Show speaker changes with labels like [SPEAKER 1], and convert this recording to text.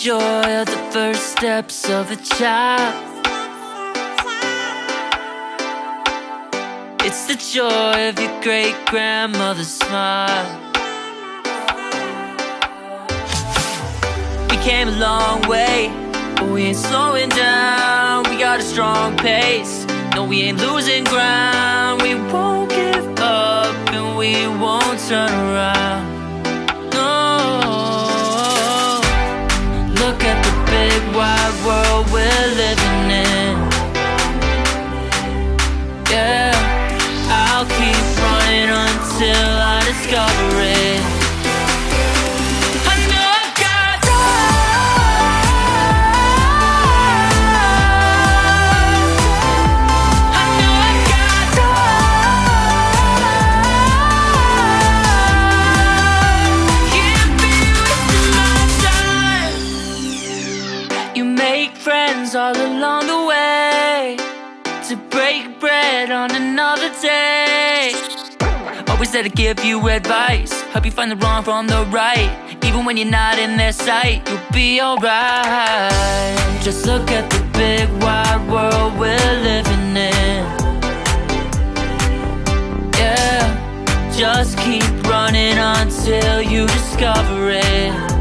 [SPEAKER 1] joy of the first steps of a child. It's the joy of your great-grandmother's smile. We came a long way, but we ain't slowing down. We got a strong pace, no, we ain't losing ground. We won't give up and we won't turn around. No, look at the big wide world we're living in. Yeah, I'll keep running until I discover it. All along the way to break bread on another day. Always there to give you advice, help you find the wrong from the right. Even when you're not in their sight, you'll be alright. Just look at the big wide world we're living in. Yeah, just keep running until you discover it.